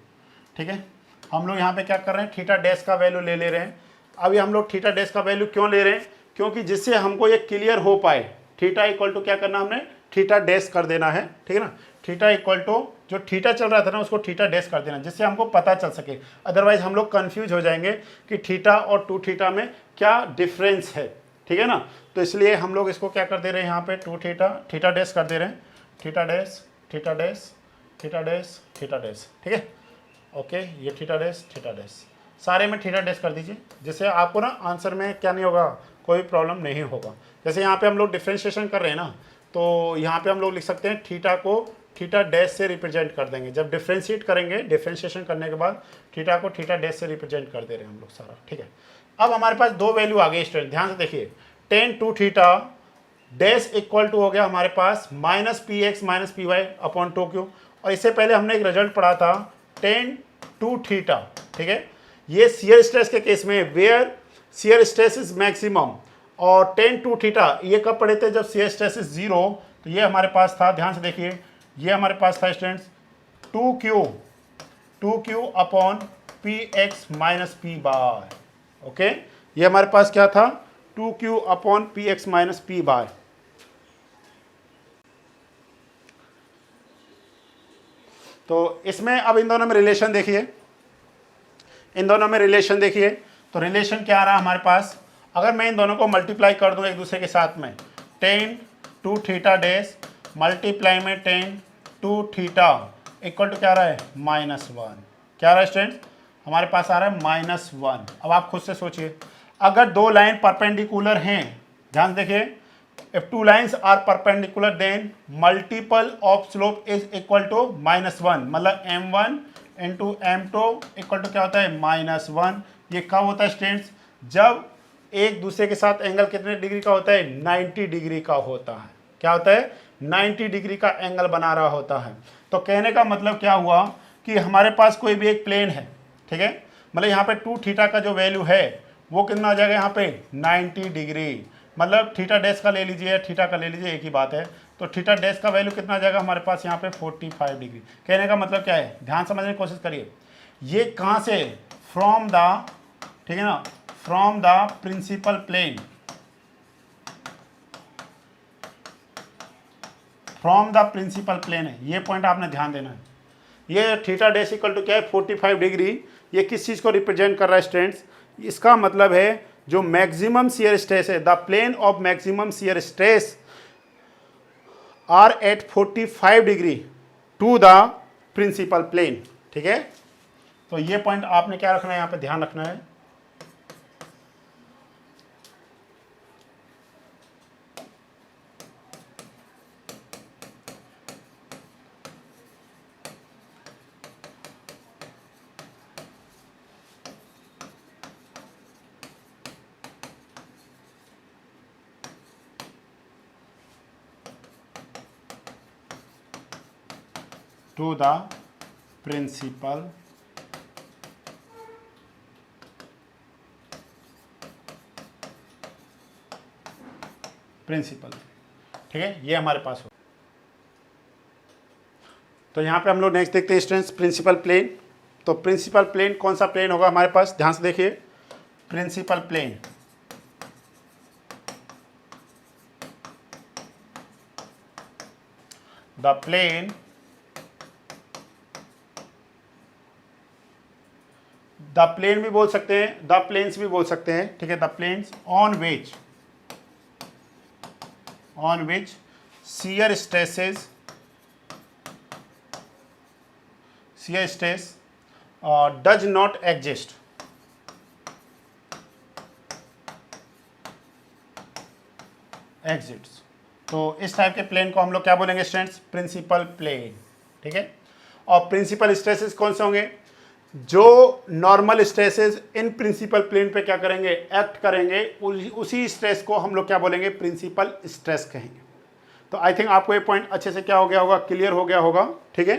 ठीक है। हम लोग यहाँ पे क्या कर रहे हैं, थीटा डैश का वैल्यू ले रहे हैं। अब ये हम लोग थीटा डैश का वैल्यू क्यों ले रहे हैं, क्योंकि जिससे हमको ये क्लियर हो पाए, थीटा इक्वल टू क्या करना, हमने थीटा डैश कर देना है, ठीक है ना, थीटा इक्वल टू जो थीटा चल रहा था ना उसको थीटा डैश कर देना, जिससे हमको पता चल सके, अदरवाइज हम लोग कंफ्यूज हो जाएंगे कि थीटा और 2 थीटा में क्या डिफरेंस है, ठीक है ना। तो इसलिए हम लोग इसको क्या कर दे रहे हैं, यहाँ पे 2 थीटा थीटा डैश कर दे रहे हैं, theta dash theta dash theta dash theta dash, ठीक है, ओके, ये थीटा डैश सारे में थीटा डैश कर दीजिए, जिससे आपको ना आंसर में क्या नहीं होगा, कोई प्रॉब्लम नहीं होगा। जैसे यहाँ पे हम लोग डिफ्रेंशिएशन कर रहे हैं ना, तो यहाँ पे हम लोग लिख सकते हैं थीटा को थीटा डैश से रिप्रेजेंट कर देंगे, जब डिफ्रेंशिएट करेंगे, डिफ्रेंशिएशन करने के बाद थीटा को थीटा डैश से रिप्रेजेंट कर दे रहे हैं हम लोग सारा, ठीक है। अब हमारे पास 2 वैल्यू आ गई स्टूडेंट, ध्यान से देखिए, tan 2 theta dash equal to हो गया हमारे पास minus P x minus P Y upon 2q, और इससे पहले हमने एक रिजल्ट पढ़ा था tan 2 थीटा, ठीक है, ये शियर स्ट्रेस के केस में where shear stress is maximum, और tan 2 थीटा ये कब पढ़े थे, जब शियर स्ट्रेस इज 0, तो ये हमारे पास था, ध्यान से देखिए, ये हमारे पास था students 2q upon P x minus P by, okay, ये हमारे पास क्या था 2q upon P x minus P by. तो इसमें अब इन दोनों में रिलेशन देखिए, इन दोनों में रिलेशन देखिए, तो रिलेशन क्या आ रहा है हमारे पास, अगर मैं इन दोनों को मल्टीप्लाई कर दूं एक दूसरे के साथ में, tan 2 थीटा डैश मल्टीप्लाई में tan 2 थीटा इक्वल टू क्या आ रहा है -1, क्या आ रहा है स्टूडेंट, हमारे पास आ रहा है -1। अब आप खुद से सोचिए, अगर 2 लाइन परपेंडिकुलर हैं, ध्यान देखिए, if 2 lines are perpendicular then multiple of slope is equal to -1, मतलब m1 into m2 equal to क्या होता है -1। ये कब होता है स्टूडेंट्स, जब एक दूसरे के साथ एंगल कितने डिग्री का होता है, 90 डिग्री का होता है, क्या होता है 90 डिग्री का एंगल बना रहा होता है। तो कहने का मतलब क्या हुआ कि हमारे पास कोई भी एक प्लेन है, ठीक है, मतलब यहाँ पे 2 थीटा का जो वैल्यू है वो कितना आ जाएगा यहाँ पे 90 डिग्री, मतलब थीटा डैश का ले लीजिए, थीटा का ले लीजिए, एक ही बात है। तो थीटा डैश का वैल्यू कितना आ जाएगा हमारे पास यहाँ पे 45 डिग्री। कहने का मतलब क्या है, ध्यान समझने की कोशिश करिए। ये कहाँ से, फ्रॉम द, ठीक है ना, from the principal plane, from the principal plane है, ये पॉइंट आपने ध्यान देना है। ये थीटा डैश इक्वल टू क्या है 45 डिग्री। ये किस चीज़ को रिप्रेजेंट कर रहा है स्टूडेंट्स, इसका मतलब है जो मैक्सिमम शियर स्ट्रेस है, the plane of maximum shear stress are at 45 degree to the principal plane. ठीक है, तो ये पॉइंट आपने क्या रखना है, यहाँ पे ध्यान रखना है। टू द प्रिंसिपल ठीक है, ये हमारे पास हो। तो यहाँ पे हम लोग नेक्स्ट देखते हैं स्टूडेंट्स प्रिंसिपल प्लेन। तो प्रिंसिपल प्लेन कौन सा प्लेन होगा हमारे पास, ध्यान से देखिए। प्रिंसिपल प्लेन द प्लेन भी बोल सकते हैं, द प्लेन्स भी बोल सकते हैं। ठीक है, the planes on which shear stress does not exist, exits. तो इस टाइप के प्लेन को हम लोग क्या बोलेंगे स्टूडेंट्स, प्रिंसिपल प्लेन। ठीक है, और प्रिंसिपल स्ट्रेसेस कौन से होंगे, जो normal stresses in principal plane पे क्या करेंगे, एक्ट करेंगे, उसी स्ट्रेस को हम लोग क्या बोलेंगे, प्रिंसिपल स्ट्रेस कहेंगे। तो आई थिंक आपको ये पॉइंट अच्छे से क्या हो गया होगा, क्लियर हो गया होगा। ठीक है,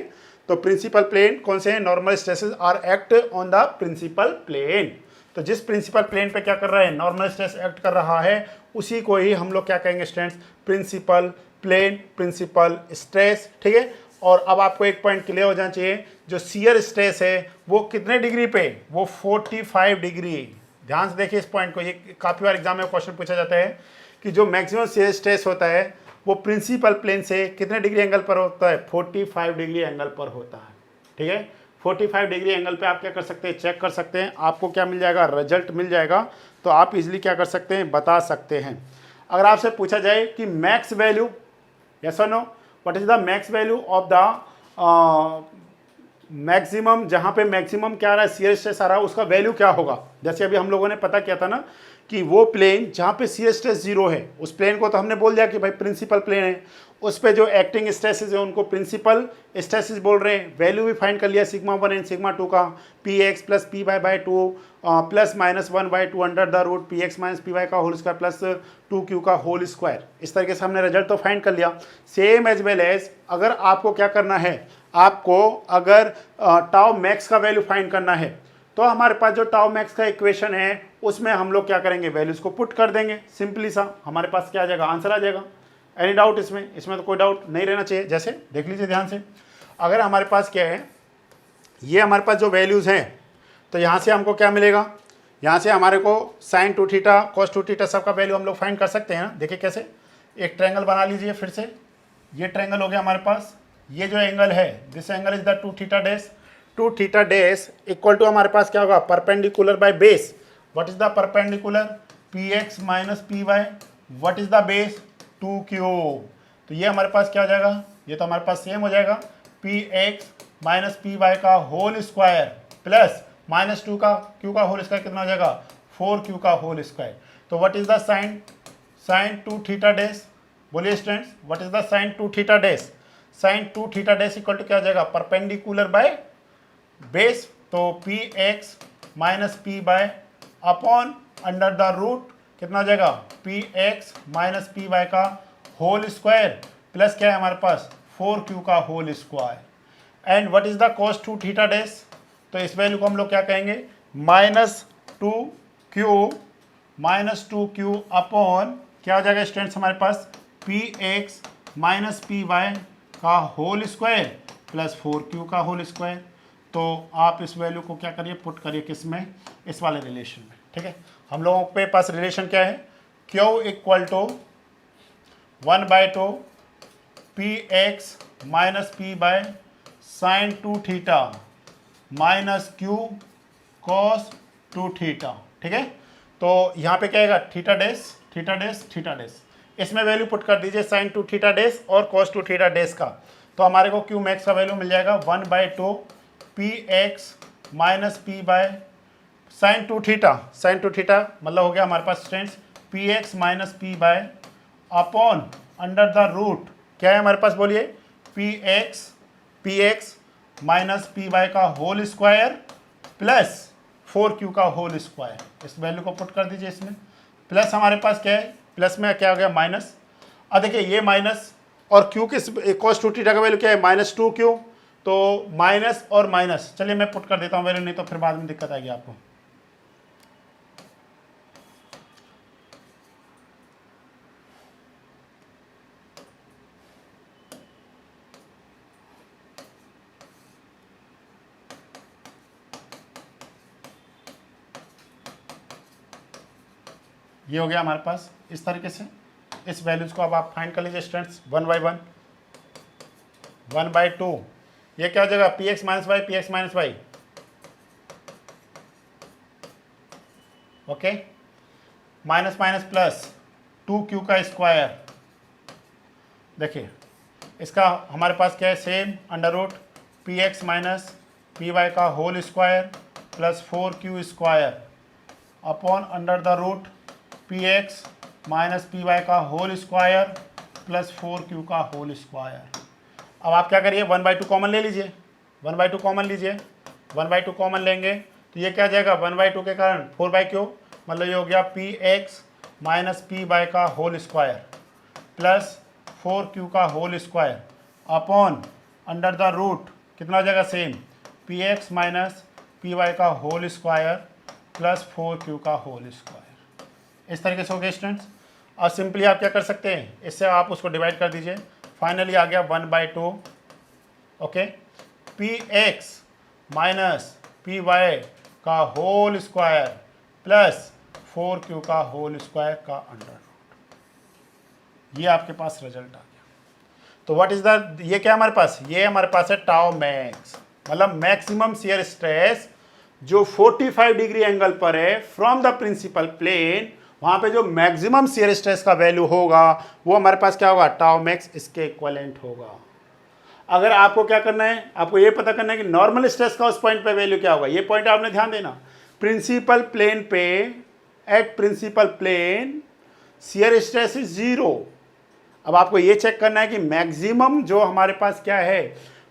तो प्रिंसिपल प्लेन कौन से हैं, normal stresses are act on the principal plane. तो जिस प्रिंसिपल प्लेन पे क्या कर रहा है, नॉर्मल स्ट्रेस एक्ट कर रहा है, उसी को ही हम लोग क्या कहेंगे students, principal plane, principal stress. ठीक है, और अब आपको एक पॉइंट क्लियर हो जाना चाहिए, जो शियर स्ट्रेस है वो कितने डिग्री पे, वो 45 डिग्री। ध्यान से देखिए इस पॉइंट को, ये काफ़ी बार एग्जाम में क्वेश्चन पूछा जाता है कि जो मैक्सिमम शियर स्ट्रेस होता है वो प्रिंसिपल प्लेन से कितने डिग्री एंगल पर होता है, 45 डिग्री एंगल पर होता है। ठीक है, 45 डिग्री एंगल पे आप क्या कर सकते हैं, चेक कर सकते हैं, आपको क्या मिल जाएगा, रिजल्ट मिल जाएगा। तो आप इजीली क्या कर सकते हैं, बता सकते हैं। अगर आपसे पूछा जाए कि मैक्स वैल्यू, यस और no, what is the max value of the maximum, जहाँ पे मैक्सिमम क्या आ रहा है, शियर स्ट्रेस आ रहा है, उसका वैल्यू क्या होगा। जैसे अभी हम लोगों ने पता किया था ना कि वो प्लेन जहाँ पे शियर स्ट्रेस 0 है, उस प्लेन को तो हमने बोल दिया कि भाई प्रिंसिपल प्लेन है, उस पे जो एक्टिंग स्ट्रेसेस है उनको प्रिंसिपल स्ट्रेसेस बोल रहे हैं। वैल्यू भी फाइंड कर लिया सिग्मा 1 एंड सिग्मा 2 का, p x plus P y by 2 plus minus 1/2 under the root P x minus P Y का होल स्क्वायर प्लस 2q का होल स्क्वायर। इस तरीके से हमने रिजल्ट तो फाइंड कर लिया। सेम एज वेल एज अगर आपको क्या करना है, आपको अगर टाउ मैक्स का वैल्यू फाइंड करना है, तो हमारे पास जो टाउ मैक्स का इक्वेशन है उसमें हम लोग क्या करेंगे, वैल्यूज को पुट कर देंगे, सिंपली सा हमारे पास क्या आ जाएगा, आंसर आ जाएगा। एनी डाउट इसमें, इसमें तो कोई डाउट नहीं रहना चाहिए। जैसे देख लीजिए ध्यान से, अगर हमारे पास क्या है, ये हमारे पास जो वैल्यूज़ हैं, तो यहाँ से हमको क्या मिलेगा, यहाँ से हमारे को साइन 2 थीटा कॉस 2 थीटा सबका वैल्यू हम लोग फाइंड कर सकते हैं ना। देखिए कैसे, एक ट्रायंगल बना लीजिए फिर से, ये ट्रायंगल हो गया हमारे पास, ये जो एंगल है this angle is the 2 theta dash, 2 theta dash equal to हमारे पास क्या होगा, perpendicular by base. What is the perpendicular, p x minus P y, what is the base, 2q। तो ये हमारे पास क्या हो जाएगा, ये तो हमारे पास सेम हो जाएगा, P x minus P Y का होल स्क्वायर प्लस माइनस 2 का q का होल स्क्वायर कितना हो जाएगा, 4q का होल स्क्वायर। तो what is the sine 2 theta dash, बोलिए students, what is the sine 2 theta dash, sine 2 theta dash equal to क्या हो जाएगा, परपेंडिकुलर बाय बेस। तो P x minus P Y upon under the root कितना हो जाएगा, P x minus P Y का whole square plus क्या है हमारे पास, 4q का whole square. And what is the cos 2 theta dash, तो इस वैल्यू को हम लोग क्या कहेंगे, -2 क्यू माइनस 2q अपॉन क्या हो जाएगा स्टूडेंट्स हमारे पास P x minus P Y का होल स्क्वायर प्लस 4q का होल स्क्वायर। तो आप इस वैल्यू को क्या करिए, पुट करिए किस में, इस वाले रिलेशन में। ठीक है, हम लोगों के पास रिलेशन क्या है, q equal to 1/2 P x minus P by sine 2 theta minus Q cos 2 theta. ठीक है, तो यहाँ पे क्या आएगा, theta dash theta dash theta dash, इसमें वैल्यू पुट कर दीजिए साइन 2 थीटा डैश और कॉस 2 थीटा डैश का। तो हमारे को क्यू मैक्स का वैल्यू मिल जाएगा 1/2 P x minus P by sine 2 theta, sine 2 theta मतलब हो गया हमारे पास students P x minus P by upon under the root क्या है हमारे पास, बोलिए, P x minus P Y का होल स्क्वायर प्लस 4q का होल स्क्वायर। इस वैल्यू को पुट कर दीजिए इसमें, प्लस हमारे पास क्या है, प्लस में क्या हो गया माइनस। अब देखिए ये माइनस और q किस cos 2 थीटा का वैल्यू क्या है, -2q, तो माइनस और माइनस, चलिए मैं पुट कर देता हूँ वैल्यू, नहीं तो फिर बाद में दिक्कत आएगी आपको। ये हो गया हमारे पास इस तरीके से। इस वैल्यूज को अब आप फाइंड कर लीजिए स्टूडेंट्स 1/1 1/2, ये क्या हो जाएगा P x minus Y, P x minus Y, okay, minus minus plus 2q का स्क्वायर। देखिए इसका हमारे पास क्या है, same under root P x minus P Y का whole square plus 4q square upon under the root P x minus P Y का whole square plus 4q का होल स्क्वायर। अब आप क्या करिए 1/2 कॉमन ले लीजिए, 1/2 कॉमन लीजिए, 1/2 कॉमन लेंगे तो ये क्या आ जाएगा 1/2 के कारण 4/q, मतलब ये हो गया P x minus P Y का होल स्क्वायर प्लस 4q का whole square upon under the root कितना हो जाएगा same p x minus P Y का होल स्क्वायर प्लस 4q का होल स्क्वायर। इस तरीके से हो गए स्टूडेंट्स। और सिंपली आप क्या कर सकते हैं, इससे आप उसको डिवाइड कर दीजिए, फाइनली आ गया 1/2 okay p x minus P Y का होल स्क्वायर प्लस 4q का होल स्क्वायर का अंडर रूट। ये आपके पास रिजल्ट आ गया। तो व्हाट इज द, ये क्या हमारे पास, ये हमारे पास है टाउ मैक्स, मतलब मैक्सिमम शियर स्ट्रेस जो 45 डिग्री एंगल पर है फ्रॉम द प्रिंसिपल प्लेन, वहां पे जो मैक्सिमम शियर स्ट्रेस का वैल्यू होगा वो हमारे पास क्या होगा, टाउ मैक्स इसके इक्विवेलेंट होगा। अगर आपको क्या करना है, आपको ये पता करना है कि नॉर्मल स्ट्रेस का उस पॉइंट पे वैल्यू क्या होगा, ये पॉइंट आपने ध्यान देना, प्रिंसिपल प्लेन पे, at principal plane shear stress is 0। अब आपको ये चेक करना है कि मैक्सिमम जो हमारे पास क्या है,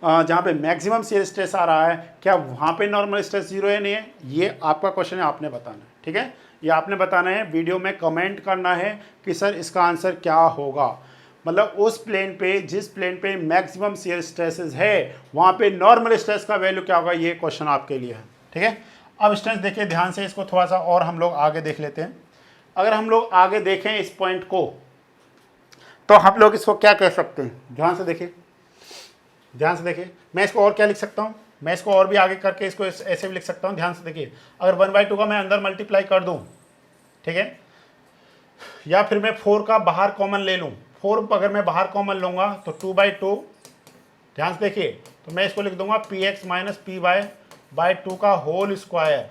जहाँ पे मैक्सिमम शियर स्ट्रेस आ रहा है, क्या वहाँ पे नॉर्मल स्ट्रेस 0 है नहीं है, ये आपका क्वेश्चन है, आपने बताना है। ठीक है, ये आपने बताना है, वीडियो में कमेंट करना है कि सर इसका आंसर क्या होगा, मतलब उस प्लेन पे, जिस प्लेन पे मैक्सिमम शियर स्ट्रेसेस है वहाँ पे नॉर्मल स्ट्रेस का वैल्यू क्या होगा, ये क्वेश्चन आपके लिए है। ठीक है, अब स्टूडेंट्स देखिए ध्यान से, इसको थोड़ा सा और हम लोग आगे देख लेते हैं। अगर हम लोग आगे देखें इस पॉइंट को, तो हम लोग इसको क्या कह सकते हैं, ध्यान से देखिए, ध्यान से देखिए, मैं इसको और क्या लिख सकता हूँ, मैं इसको और भी आगे करके इसको ऐसे भी लिख सकता हूँ। ध्यान से देखिए, अगर 1/2 का मैं अंदर मल्टीप्लाई कर दूँ, ठीक है, या फिर मैं 4 का बाहर कॉमन ले लूँ, 4 अगर मैं बाहर कॉमन लूँगा तो 2/2, ध्यान से देखिए, तो मैं इसको लिख दूंगा p x minus P y by 2 का होल स्क्वायर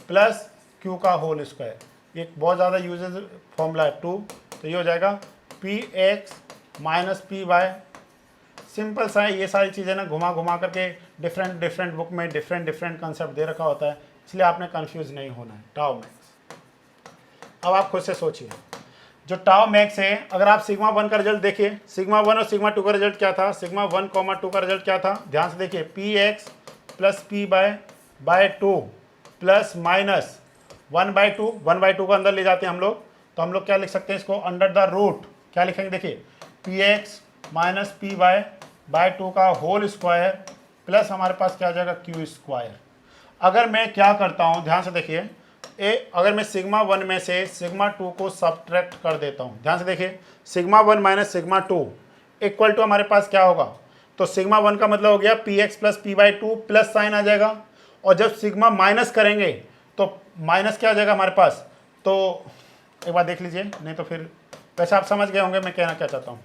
प्लस q का होल स्क्वायर। ये बहुत ज़्यादा यूजेज फॉर्मूला है 2, तो ये हो जाएगा P x minus P y. Simple सा है, ये सारी चीज़ें ना घुमा घुमा करके डिफरेंट बुक में डिफरेंट कंसेप्ट दे रखा होता है, इसलिए आपने कंफ्यूज नहीं होना है। टाउ मैक्स, अब आप खुद से सोचिए, जो टाउ मैक्स है, अगर आप सिग्मा 1 का रिजल्ट देखिए, सिग्मा 1 और सिग्मा 2 का रिजल्ट क्या था, सिग्मा 1, 2 का रिजल्ट क्या था, ध्यान से देखिए, p x plus P by 2 plus minus 1/2, 1/2 को अंदर ले जाते हैं हम लोग, तो हम लोग क्या लिख सकते हैं इसको, अंडर द रूट क्या लिखेंगे, देखिए p x minus P by 2 का होल स्क्वायर प्लस हमारे पास क्या आ जाएगा क्यू स्क्वायर। अगर मैं क्या करता हूँ, ध्यान से देखिए, अगर मैं सिग्मा 1 में से सिग्मा 2 को सब्ट्रैक्ट कर देता हूँ, ध्यान से देखिए, sigma 1 minus sigma 2 equal to हमारे पास क्या होगा, तो सिग्मा 1 का मतलब हो गया P x plus P by two plus sine आ जाएगा, और जब सिग्मा माइनस करेंगे तो माइनस क्या आ जाएगा हमारे पास। तो एक बार देख लीजिए, नहीं तो फिर वैसे आप समझ गए होंगे मैं कहना क्या चाहता हूँ।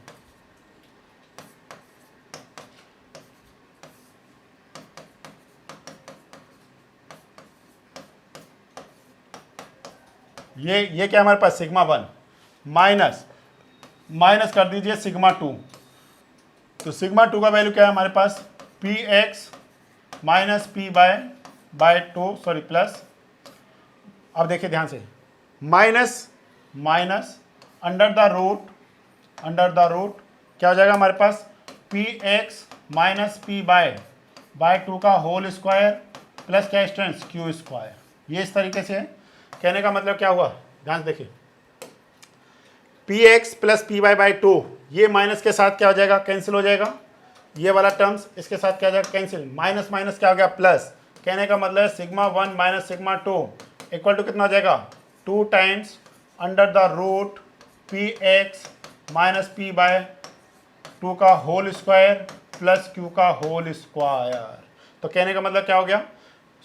ये क्या हमारे पास सिग्मा 1 माइनस कर दीजिए सिग्मा 2, तो सिग्मा 2 का वैल्यू क्या है हमारे पास, P x minus P by two, sorry plus, अब देखिए ध्यान से, माइनस अंडर द रूट क्या हो जाएगा हमारे पास, P x minus P by two का होल स्क्वायर प्लस क्या स्टूडेंट्स, क्यू स्क्वायर। ये इस तरीके से है। कहने का मतलब क्या हुआ, ध्यान से देखिए, p x plus P y by two, ये माइनस के साथ क्या हो जाएगा, कैंसिल हो जाएगा, ये वाला टर्म्स इसके साथ क्या हो जाएगा, कैंसिल, माइनस माइनस क्या हो गया प्लस। कहने का मतलब है sigma 1 minus sigma 2 equal to कितना हो जाएगा, 2 times under the root P x minus P by two का होल स्क्वायर प्लस क्यू का होल स्क्वायर। तो कहने का मतलब क्या हो गया,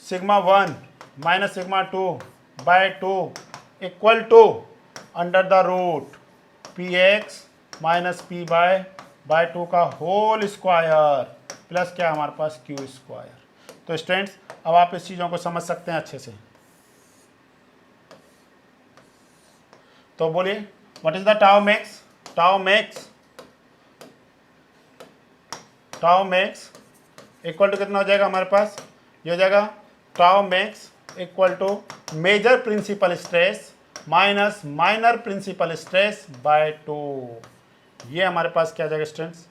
sigma 1 minus sigma 2 by two equal to under the root P x minus P by two का होल स्क्वायर प्लस क्या हमारे पास क्यू स्क्वायर। तो स्टूडेंट्स अब आप इस चीज़ों को समझ सकते हैं अच्छे से। तो बोलिए what is the tau max equal to कितना हो जाएगा हमारे पास, ये हो जाएगा tau max equal to major principal stress minus minor principal stress by 2। ये हमारे पास क्या जाएगा स्टूडेंट्स,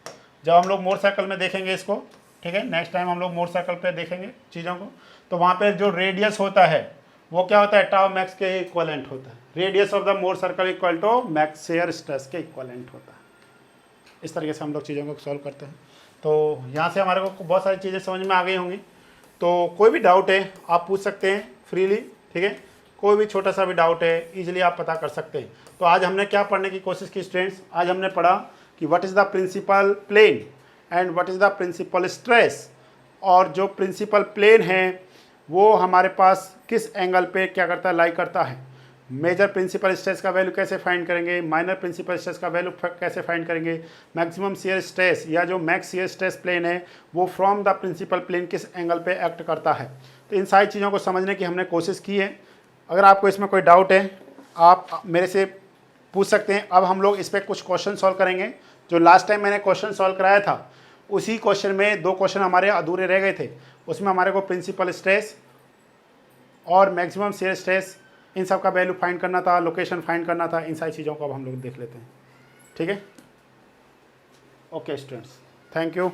जब हम लोग मोर सर्कल में देखेंगे इसको, ठीक है, नेक्स्ट टाइम हम लोग मोर सर्कल पे देखेंगे चीज़ों को, तो वहाँ पे जो रेडियस होता है वो क्या होता है, टाउ मैक्स के इक्वलेंट होता है। Radius of the Mohr circle equal to max shear stress के इक्वलेंट होता है। इस तरीके से हम लोग चीज़ों को सॉल्व करते हैं। तो यहाँ से हमारे को बहुत सारी चीज़ें समझ में आ गई होंगी। तो कोई भी डाउट है आप पूछ सकते हैं फ्रीली, ठीक है, कोई भी छोटा सा भी डाउट है इजीली आप पता कर सकते हैं। तो आज हमने क्या पढ़ने की कोशिश की स्टूडेंट्स, आज हमने पढ़ा कि what is the principal plane and what is the principal stress, और जो प्रिंसिपल प्लेन है वो हमारे पास किस एंगल पे क्या करता है, लाई करता है। मेजर प्रिंसिपल स्ट्रेस का वैल्यू कैसे फाइंड करेंगे, माइनर प्रिंसिपल स्ट्रेस का वैल्यू कैसे फाइंड करेंगे, मैक्सिमम शियर स्ट्रेस या जो मैक्स शियर स्ट्रेस प्लेन है वो फ्रॉम द प्रिंसिपल प्लेन किस एंगल पे एक्ट करता है। तो इन सारी चीज़ों को समझने की हमने कोशिश की है। अगर आपको इसमें कोई डाउट है आप मेरे से पूछ सकते हैं। अब हम लोग इस पर कुछ क्वेश्चन सॉल्व करेंगे। जो लास्ट टाइम मैंने क्वेश्चन सॉल्व कराया था उसी क्वेश्चन में 2 क्वेश्चन हमारे अधूरे रह गए थे। उसमें हमारे को प्रिंसिपल स्ट्रेस और मैक्सिमम शियर स्ट्रेस इन सब का वैल्यू फाइंड करना था, लोकेशन फाइंड करना था। इन सारी चीज़ों को अब हम लोग देख लेते हैं, ठीक है। Okay students, thank you.